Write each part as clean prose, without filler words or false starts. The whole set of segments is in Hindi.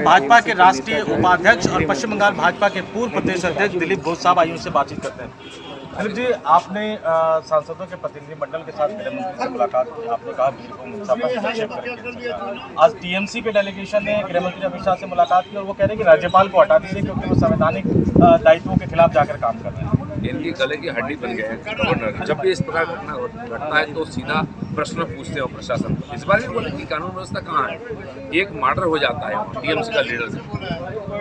भाजपा के राष्ट्रीय उपाध्यक्ष और पश्चिम बंगाल भाजपा के पूर्व प्रदेश अध्यक्ष दिलीप घोष साहब आइए उनसे बातचीत करते हैं। दिलीप जी, आपने सांसदों के प्रतिनिधिमंडल के साथ गृह मंत्री से मुलाकात की। आपने कहा वीरभूमि हिंसा पर हस्तक्षेप करेंगे। आज टीएमसी के डेलीगेशन ने गृह मंत्री अमित शाह से मुलाकात की और वो कह रहे हैं कि राज्यपाल को हटा दीजिए क्योंकि वो संवैधानिक दायित्वों के खिलाफ जाकर काम कर रहे हैं। इनकी गले की हड्डी बन गए हैं गवर्नर। जब भी इस प्रकार घटना घटता है तो सीधा प्रश्न पूछते हो प्रशासन को। इस बार भी बोले कि कानून व्यवस्था कहाँ है। एक मर्डर हो जाता है टीएमसी का लीडर से,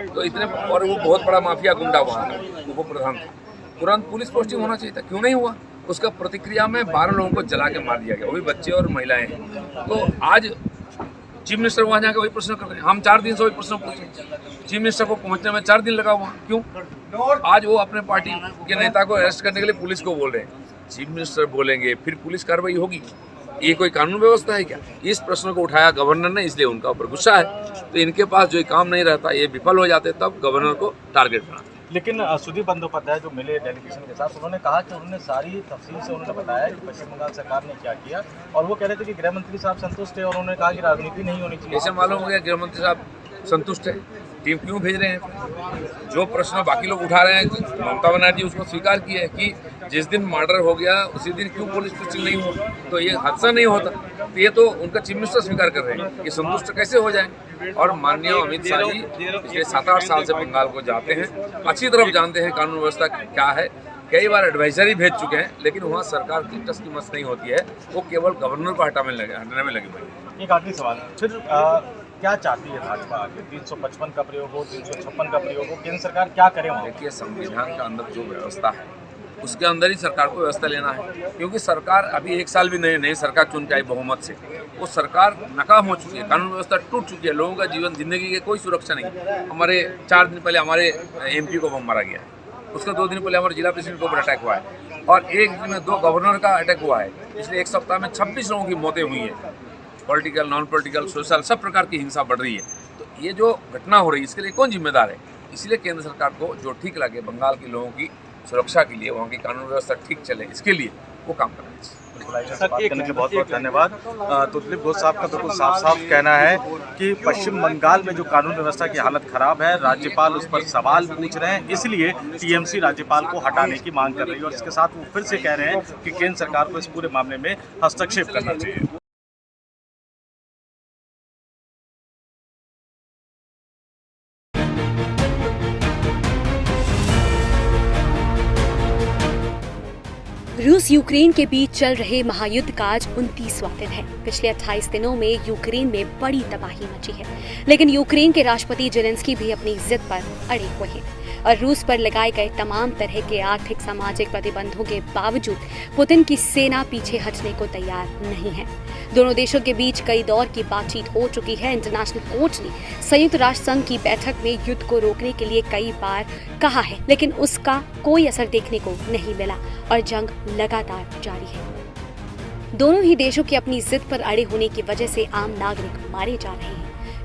तो इतने, और वो बहुत बड़ा माफिया गुंडा वहाँ का उप प्रधान था, तुरंत पुलिस पोस्टिंग होना चाहिए था, क्यों नहीं हुआ। उसका प्रतिक्रिया में 12 लोगों को जला के मार दिया गया, वो भी बच्चे और महिलाएं हैं। तो आज चीफ मिनिस्टर वहाँ जाकर वही प्रश्न कर रहे हैं। हम 4 दिन से वही प्रश्न पूछे, चीफ मिनिस्टर को पहुँचने में 4 दिन लगा वहाँ, क्यों। आज वो अपने पार्टी के नेता को अरेस्ट करने के लिए पुलिस को बोल रहे हैं। चीफ मिनिस्टर बोलेंगे फिर पुलिस कार्रवाई होगी, ये कोई कानून व्यवस्था है क्या। इस प्रश्न को उठाया गवर्नर ने, इसलिए उनका ऊपर गुस्सा है। तो इनके पास जो काम नहीं रहता, ये विफल हो जाते, तब गवर्नर को टारगेट बनाते। लेकिन सुदीप बंदोपाध्याय जो मिले डेलीगेशन के साथ, उन्होंने कहा कि उन्होंने सारी तफसील से उन्होंने बताया कि पश्चिम बंगाल सरकार ने क्या किया, और वो कह रहे थे कि गृह मंत्री साहब संतुष्ट है और उन्होंने कहा कि राजनीति नहीं होनी चाहिए। ऐसे मालूम हो गया गृह मंत्री साहब संतुष्ट है, टीम क्यों भेज रहे हैं। जो प्रश्न बाकी लोग उठा रहे हैं, ममता बनर्जी उसको स्वीकार की है कि जिस दिन मर्डर हो गया उसी दिन क्यों पुलिस पोस्टिंग नहीं हुआ, तो ये हादसा नहीं होता। तो ये तो उनका चीफ मिनिस्टर स्वीकार कर रहे हैं, ये संतुष्ट कैसे हो जाएंगे। और माननीय अमित शाह जी पिछले 7-8 साल से बंगाल को जाते हैं, अच्छी तरफ जानते हैं कानून व्यवस्था क्या है। कई बार एडवाइजरी भेज चुके हैं, लेकिन वहाँ सरकार की टस की मस नहीं होती है, वो केवल गवर्नर को हटाने में लगे हुए हैं। एक आखिरी सवाल, फिर क्या चाहती है भाजपा आगे? 355 का प्रयोग हो, 356 का प्रयोग हो, केंद्र सरकार क्या करे वहाँ? देखिए, संविधान का अंदर जो व्यवस्था है उसके अंदर ही सरकार को व्यवस्था लेना है, क्योंकि सरकार अभी 1 साल भी नई सरकार चुन के आई बहुमत से, वो सरकार नाकाम हो चुकी है, कानून व्यवस्था टूट चुकी है, लोगों का जीवन जिंदगी की कोई सुरक्षा नहीं। हमारे 4 दिन पहले हमारे MP को बम मारा गया है, उसका 2 दिन पहले हमारे जिला प्रेसिडेंट के ऊपर अटैक हुआ है, और एक दिन में 2 गवर्नर का अटैक हुआ है। पिछले 1 सप्ताह में 26 लोगों की मौतें हुई हैं। पॉलिटिकल, नॉन पॉलिटिकल, सोशल, सब प्रकार की हिंसा बढ़ रही है। तो ये जो घटना हो रही है इसके लिए कौन जिम्मेदार है। इसलिए केंद्र सरकार को जो ठीक लगे, बंगाल के लोगों की सुरक्षा के लिए, वहाँ की कानून व्यवस्था ठीक चले, इसके लिए वो काम करना चाहिए। बहुत बहुत धन्यवाद। तो दिलीप घोष साहब का बिल्कुल साफ साफ कहना है कि पश्चिम बंगाल में जो कानून व्यवस्था की हालत खराब है, राज्यपाल उस पर सवाल पूछ रहे हैं, इसलिए टीएमसी राज्यपाल को हटाने की मांग कर रही है। और इसके साथ वो फिर से कह रहे हैं कि केंद्र सरकार को इस पूरे मामले में हस्तक्षेप करना चाहिए। रूस यूक्रेन के बीच चल रहे महायुद्ध का आज 29वां दिन है। पिछले 28 दिनों में यूक्रेन में बड़ी तबाही मची है, लेकिन यूक्रेन के राष्ट्रपति जेलेंस्की भी अपनी जिद पर अड़े हुए हैं और रूस पर लगाए गए तमाम तरह के आर्थिक सामाजिक प्रतिबंधों के बावजूद पुतिन की सेना पीछे हटने को तैयार नहीं है। दोनों देशों के बीच कई दौर की बातचीत हो चुकी है। इंटरनेशनल कोर्ट ने संयुक्त राष्ट्र संघ की बैठक में युद्ध को रोकने के लिए कई बार कहा है, लेकिन उसका कोई असर देखने को नहीं मिला और जंग लगातार जारी है। दोनों ही देशों की अपनी जिद पर अड़े होने की वजह से आम नागरिक मारे जा रहे हैं।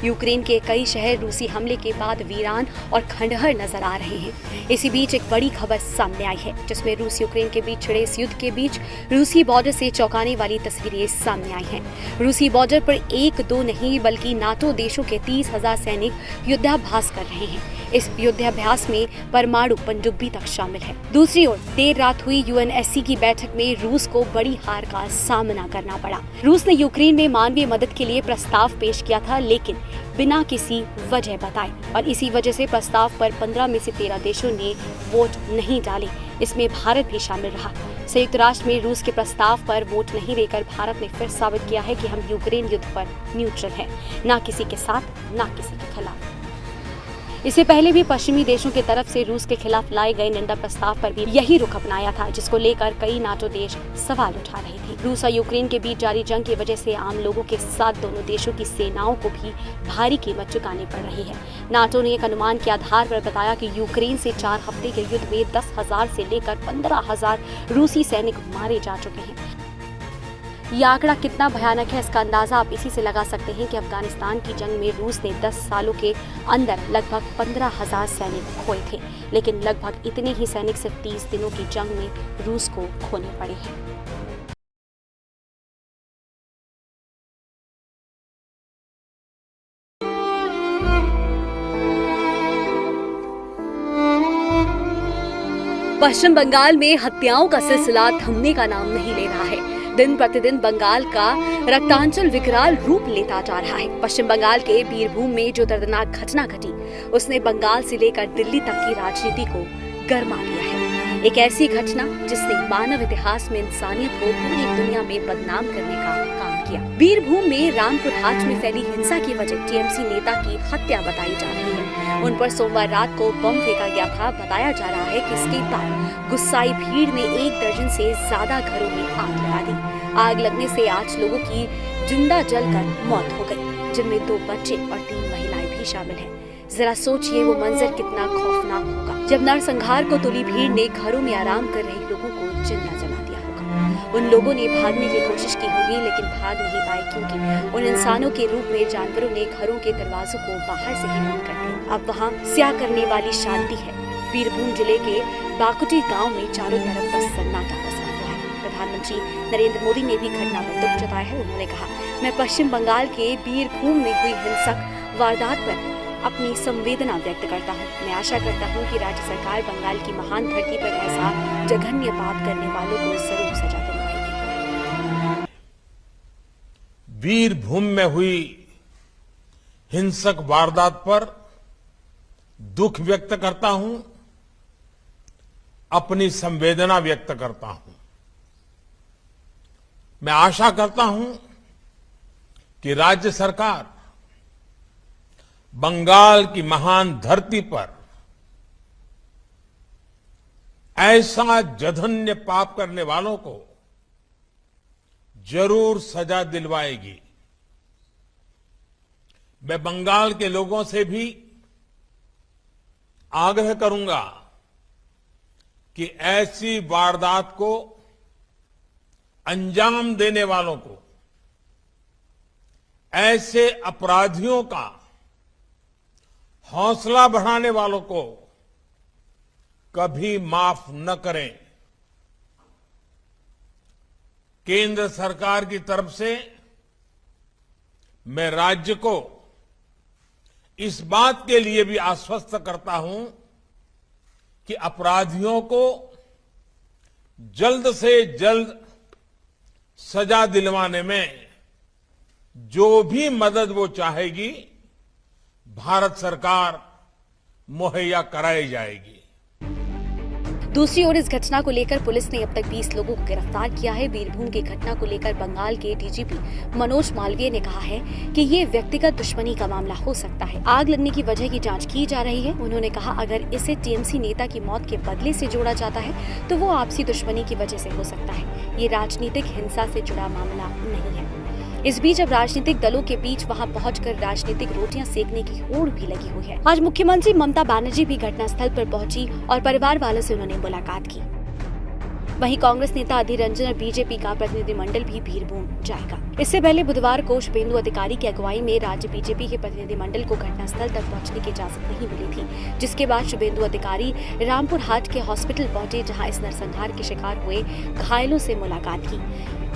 यूक्रेन के कई शहर रूसी हमले के बाद वीरान और खंडहर नजर आ रहे हैं। इसी बीच एक बड़ी खबर सामने आई है, जिसमें रूस यूक्रेन के बीच छिड़े इस युद्ध के बीच रूसी बॉर्डर से चौंकाने वाली तस्वीरें सामने आई हैं। रूसी बॉर्डर पर 1-2 नहीं बल्कि नाटो देशों के 30,000 सैनिक युद्धाभ्यास कर रहे हैं। इस युद्धाभ्यास में परमाणु पनडुब्बी तक शामिल है। दूसरी ओर देर रात हुई UNSC की बैठक में रूस को बड़ी हार का सामना करना पड़ा। रूस ने यूक्रेन में मानवीय मदद के लिए प्रस्ताव पेश किया था, लेकिन बिना किसी वजह बताए, और इसी वजह से प्रस्ताव पर 15 में से 13 देशों ने वोट नहीं डाले। इसमें भारत भी शामिल रहा। संयुक्त राष्ट्र में रूस के प्रस्ताव पर वोट नहीं देकर भारत ने फिर साबित किया है कि हम यूक्रेन युद्ध पर न्यूट्रल हैं, ना किसी के साथ ना किसी के खिलाफ। इससे पहले भी पश्चिमी देशों की तरफ से रूस के खिलाफ लाए गए निंदा प्रस्ताव पर भी यही रुख अपनाया था, जिसको लेकर कई नाटो देश सवाल उठा रहे थे। रूस और यूक्रेन के बीच जारी जंग की वजह से आम लोगों के साथ दोनों देशों की सेनाओं को भी भारी कीमत चुकानी पड़ रही है। नाटो ने एक अनुमान के आधार पर बताया कि यूक्रेन से 4 हफ्ते के युद्ध में 10,000 से लेकर 15,000 रूसी सैनिक मारे जा चुके हैं। ये आंकड़ा कितना भयानक है, इसका अंदाजा आप इसी से लगा सकते हैं कि अफगानिस्तान की जंग में रूस ने 10 सालों के अंदर लगभग 15,000 सैनिक खोए थे, लेकिन लगभग इतने ही सैनिक सिर्फ 30 दिनों की जंग में रूस को खोने पड़े हैं। पश्चिम बंगाल में हत्याओं का सिलसिला थमने का नाम नहीं ले रहा है। दिन प्रतिदिन बंगाल का रक्तांचल विकराल रूप लेता जा रहा है। पश्चिम बंगाल के बीरभूम में जो दर्दनाक घटना घटी, उसने बंगाल से लेकर दिल्ली तक की राजनीति को गरमा दिया है। एक ऐसी घटना जिसने मानव इतिहास में इंसानियत को पूरी दुनिया में बदनाम करने का काम किया। बीरभूम में रामपुर हाट में फैली हिंसा की वजह टीएमसी नेता की हत्या बताई जा रही है। उन पर सोमवार रात को बम फेंका गया था। बताया जा रहा है कि इसके बाद गुस्साई भीड़ ने 1 दर्जन से ज्यादा घरों में आग लगा दी। आग लगने से 8 लोगों की जिंदा जलकर मौत हो गई, जिनमें 2 बच्चे और 3 महिलाएं भी शामिल हैं। जरा सोचिए वो मंजर कितना खौफनाक होगा जब नरसंहार को तुली भीड़ ने घरों में आराम कर रहे लोगों को जिंदा जला दिया होगा। उन लोगों ने भागने की कोशिश की होगी, लेकिन भाग नहीं पाए क्योंकि उन इंसानों के रूप में जानवरों ने घरों के दरवाजों को बाहर से ही बंद कर दिया। अब वहाँ स्याह करने वाली शांति है। बीरभूम जिले के बाकुटी गाँव में चारों तरफ बस सन्नाटा पसरा हुआ है। प्रधानमंत्री नरेंद्र मोदी ने भी घटना पर दुख जताया है। उन्होंने कहा, मैं पश्चिम बंगाल के बीरभूम में हुई हिंसक वारदात पर अपनी संवेदना व्यक्त करता हूँ। मैं आशा करता हूँ कि राज्य सरकार बंगाल की महान धरती पर ऐसा जघन्य पाप करने वालों को जरूर सजा दिलवाएगी। बीरभूम में हुई हिंसक वारदात पर दुख व्यक्त करता हूं, अपनी संवेदना व्यक्त करता हूं। मैं आशा करता हूं कि राज्य सरकार बंगाल की महान धरती पर ऐसा जघन्य पाप करने वालों को जरूर सजा दिलवाएगी। मैं बंगाल के लोगों से भी आग्रह करूंगा कि ऐसी वारदात को अंजाम देने वालों को, ऐसे अपराधियों का हौसला बढ़ाने वालों को कभी माफ न करें। केंद्र सरकार की तरफ से मैं राज्य को इस बात के लिए भी आश्वस्त करता हूं कि अपराधियों को जल्द से जल्द सजा दिलवाने में जो भी मदद वो चाहेगी, भारत सरकार मुहैया कराई जाएगी। दूसरी ओर इस घटना को लेकर पुलिस ने अब तक 20 लोगों को गिरफ्तार किया है। बीरभूम की घटना को लेकर बंगाल के डीजीपी मनोज मालवीय ने कहा है कि ये व्यक्तिगत दुश्मनी का मामला हो सकता है। आग लगने की वजह की जांच की जा रही है। उन्होंने कहा, अगर इसे टीएमसी नेता की मौत के बदले से जोड़ा जाता है तो वो आपसी दुश्मनी की वजह से हो सकता है। ये राजनीतिक हिंसा से जुड़ा मामला नहीं है। इस बीच अब राजनीतिक दलों के बीच वहां पहुंचकर राजनीतिक रोटियां सेकने की होड़ भी लगी हुई है। आज मुख्यमंत्री ममता बनर्जी भी घटनास्थल पर पहुंची और परिवार वालों से उन्होंने मुलाकात की। वहीं कांग्रेस नेता अधीर रंजन और बीजेपी का प्रतिनिधिमंडल भी बीरभूम जाएगा। इससे पहले बुधवार को शुभेंदु अधिकारी की अगुवाई में राज्य बीजेपी के प्रतिनिधिमंडल को घटनास्थल तक पहुंचने की इजाजत नहीं मिली थी, जिसके बाद शुभेंदु अधिकारी रामपुर हाट के हॉस्पिटल पहुंचे, जहां इस नरसंहार के शिकार हुए घायलों से मुलाकात की।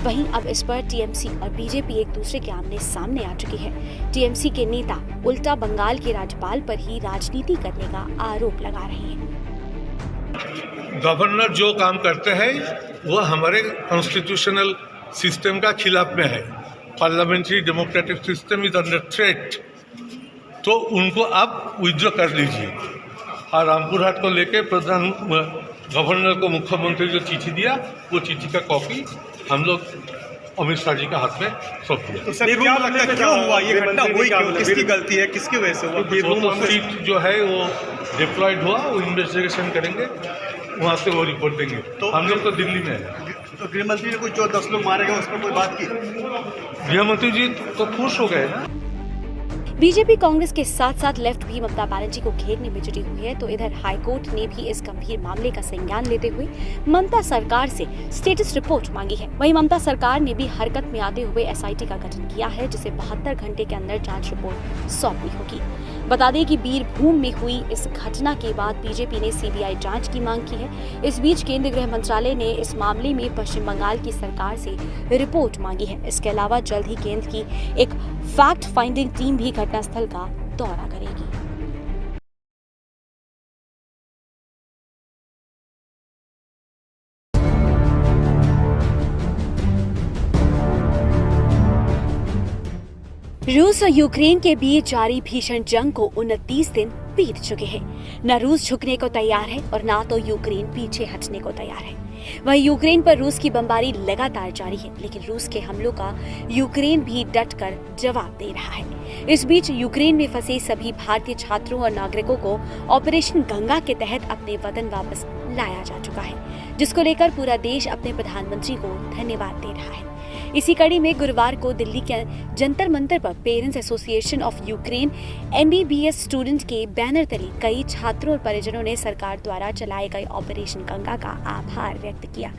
वहीं अब इस पर टीएमसी और बीजेपी एक दूसरे के आमने सामने आ चुकी है। टीएमसी के नेता उल्टा बंगाल के राज्यपाल पर ही राजनीति करने का आरोप लगा रहे हैं। गवर्नर जो काम करते हैं वो हमारे कॉन्स्टिट्यूशनल सिस्टम का खिलाफ में है। Parliamentary democratic system is under threat, तो उनको आप विथड्रॉ कर लीजिए। और रामपुर हाट को लेके प्रधान गवर्नर को मुख्यमंत्री जो चिट्ठी दिया, वो चिट्ठी का कॉपी हम लोग अमित शाह जी के हाथ में सौंप दिया। तो सर, क्या लगता है क्यों हुआ ये घटना हुई, क्यों, किसकी गलती है, किसकी वजह से हुआ? सीट जो है वो डिप्लॉयड हुआ, वो इन्वेस्टिगेशन करेंगे, वहाँ से वो रिपोर्ट देंगे। तो हम लोग तो दिल्ली में है। तो गृह मंत्री ने कुछ जो 10 लोग मारे गए उस पर कोई बात की? गृह मंत्री जी तो खुश हो गए ना। बीजेपी कांग्रेस के साथ साथ लेफ्ट भी ममता बनर्जी को घेरने में जुटी हुई है। तो इधर हाईकोर्ट ने भी इस गंभीर मामले का संज्ञान लेते हुए ममता सरकार से स्टेटस रिपोर्ट मांगी है। वहीं ममता सरकार ने भी हरकत में आते हुए एसआईटी का गठन किया है, जिसे 72 घंटे के अंदर जांच रिपोर्ट सौंपनी होगी। बता दें कि बीरभूम में हुई इस घटना के बाद बीजेपी ने सीबीआई जांच की मांग की है। इस बीच केंद्रीय गृह मंत्रालय ने इस मामले में पश्चिम बंगाल की सरकार से रिपोर्ट मांगी है। इसके अलावा जल्द ही केंद्र की एक फैक्ट फाइंडिंग टीम भी घटनास्थल का दौरा करेगी। रूस और यूक्रेन के बीच जारी भीषण जंग को 29 दिन बीत चुके हैं। न रूस झुकने को तैयार है और न तो यूक्रेन पीछे हटने को तैयार है। वहीं यूक्रेन पर रूस की बमबारी लगातार जारी है, लेकिन रूस के हमलों का यूक्रेन भी डटकर जवाब दे रहा है। इस बीच यूक्रेन में फंसे सभी भारतीय छात्रों और नागरिकों को ऑपरेशन गंगा के तहत अपने वतन वापस लाया जा चुका है, जिसको लेकर पूरा देश अपने प्रधानमंत्री को धन्यवाद दे रहा है। इसी कड़ी में गुरुवार को दिल्ली के जंतर मंतर पर parents association of Ukraine MBBS student के बैनर तले कई छात्रों और परिजनों ने सरकार द्वारा चलाए गए ऑपरेशन गंगा का आभार व्यक्त किया।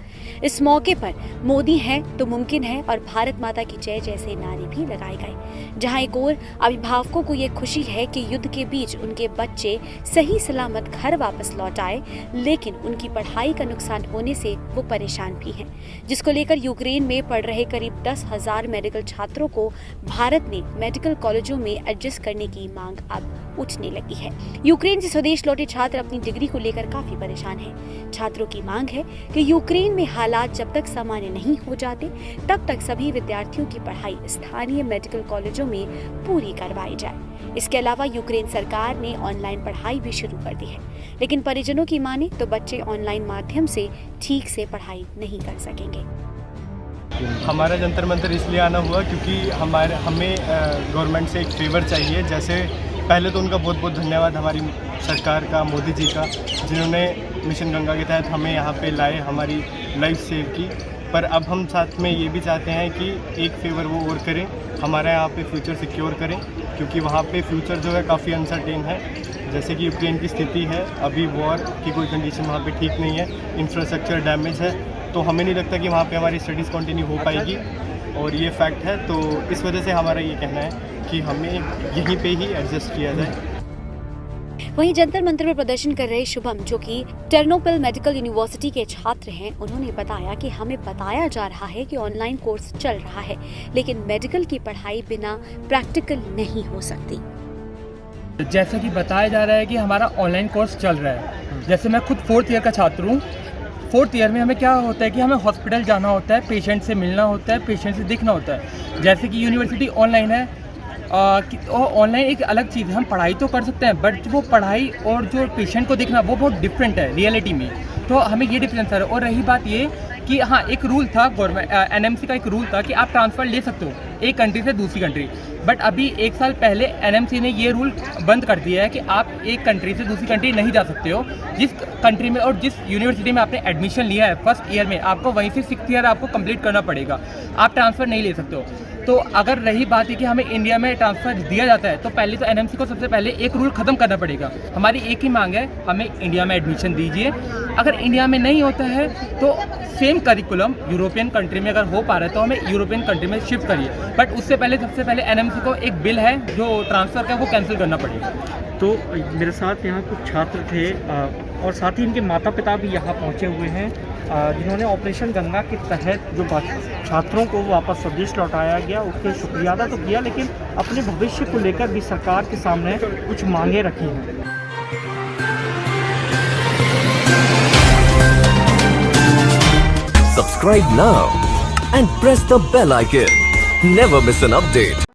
इस मौके पर मोदी है तो मुमकिन है और भारत माता की जय जैसे नारे भी लगाए गए, जहां एक और अभिभावकों को ये खुशी है कि युद्ध के बीच उनके बच्चे सही सलामत घर वापस लौट आए, लेकिन उनकी पढ़ाई का नुकसान होने से वो परेशान भी हैं, जिसको लेकर यूक्रेन में पढ़ रहे करीब 10,000 मेडिकल छात्रों को भारत में मेडिकल कॉलेजों में एडजस्ट करने की मांग अब उठने लगी है। यूक्रेन से स्वदेश लौटे छात्र अपनी डिग्री को लेकर काफी परेशान हैं। छात्रों की मांग है कि यूक्रेन में हालात जब तक सामान्य नहीं हो जाते, तब तक सभी विद्यार्थियों की पढ़ाई स्थानीय मेडिकल कॉलेजों में पूरी करवाई जाए। इसके अलावा यूक्रेन सरकार ने ऑनलाइन पढ़ाई भी शुरू कर दी है, लेकिन परिजनों की माने तो बच्चे ऑनलाइन माध्यम से ठीक से पढ़ाई नहीं कर सकेंगे। हमारा जंतर मंतर इसलिए आना हुआ क्योंकि हमें गवर्नमेंट से एक फेवर चाहिए। जैसे पहले तो उनका बहुत बहुत धन्यवाद हमारी सरकार का, मोदी जी का, जिन्होंने मिशन गंगा के तहत हमें यहाँ पे लाए, हमारी लाइफ सेव की। पर अब हम साथ में ये भी चाहते हैं कि एक फेवर वो और करें, हमारा यहाँ पे फ्यूचर सिक्योर करें, क्योंकि वहाँ पे फ्यूचर जो है काफ़ी अनसर्टेन है। जैसे कि यूक्रेन की स्थिति है, अभी वॉर की कोई कंडीशन वहाँ पे ठीक नहीं है, इंफ्रास्ट्रक्चर डैमेज है, तो हमें नहीं लगता कि वहाँ पे हमारी स्टडीज़ कंटिन्यू हो पाएगी, और ये फैक्ट है। तो इस वजह से हमारा ये कहना है कि हमें यहीं पे ही एडजस्ट किया जाए। वहीं जंतर मंतर पर प्रदर्शन कर रहे शुभम, जो कि टर्नोपिल मेडिकल यूनिवर्सिटी के छात्र हैं, उन्होंने बताया कि हमें बताया जा रहा है कि ऑनलाइन कोर्स चल रहा है, लेकिन मेडिकल की पढ़ाई बिना प्रैक्टिकल नहीं हो सकती। जैसा कि बताया जा रहा है कि हमारा ऑनलाइन कोर्स चल रहा है। जैसे मैं खुद 4th ईयर का छात्र हूँ। 4th ईयर में हमें क्या होता है कि हमें हॉस्पिटल जाना होता है, पेशेंट से मिलना होता है, पेशेंट से दिखना होता है। जैसे कि यूनिवर्सिटी ऑनलाइन है, ऑनलाइन एक अलग चीज़ है, हम पढ़ाई तो कर सकते हैं, बट वो पढ़ाई और जो पेशेंट को देखना वो बहुत डिफरेंट है रियलिटी में। तो हमें ये डिफरेंस है। और रही बात ये कि हाँ, एक रूल था गवर्नमेंट NMC का एक रूल था कि आप ट्रांसफ़र ले सकते हो एक कंट्री से दूसरी कंट्री, बट अभी 1 साल पहले NMC ने ये रूल बंद कर दिया है कि आप एक कंट्री से दूसरी कंट्री नहीं जा सकते हो। जिस कंट्री में और जिस यूनिवर्सिटी में आपने एडमिशन लिया है 1st ईयर में, आपको वहीं से 6th ईयर आपको कंप्लीट करना पड़ेगा, आप ट्रांसफ़र नहीं ले सकते हो। तो अगर रही बात है कि हमें इंडिया में ट्रांसफ़र दिया जाता है, तो पहले तो NMC को सबसे पहले एक रूल ख़त्म करना पड़ेगा। हमारी एक ही मांग है, हमें इंडिया में एडमिशन दीजिए। अगर इंडिया में नहीं होता है तो सेम करिकुलम यूरोपियन कंट्री में अगर हो पा रहा है तो हमें यूरोपियन कंट्री में शिफ्ट करिए, बट उससे पहले सबसे पहले NMC को एक बिल है जो ट्रांसफ़र का, वो कैंसिल करना पड़ेगा। तो मेरे साथ यहाँ कुछ छात्र थे और साथ ही इनके माता पिता भी यहाँ पहुँचे हुए हैं, जिन्होंने ऑपरेशन गंगा के तहत जो छात्रों को वापस स्वदेश लौटाया गया उसके शुक्रिया अदा तो किया, लेकिन अपने भविष्य को लेकर भी सरकार के सामने कुछ मांगे रखी हैं। Subscribe now and press the bell icon. Never miss an update.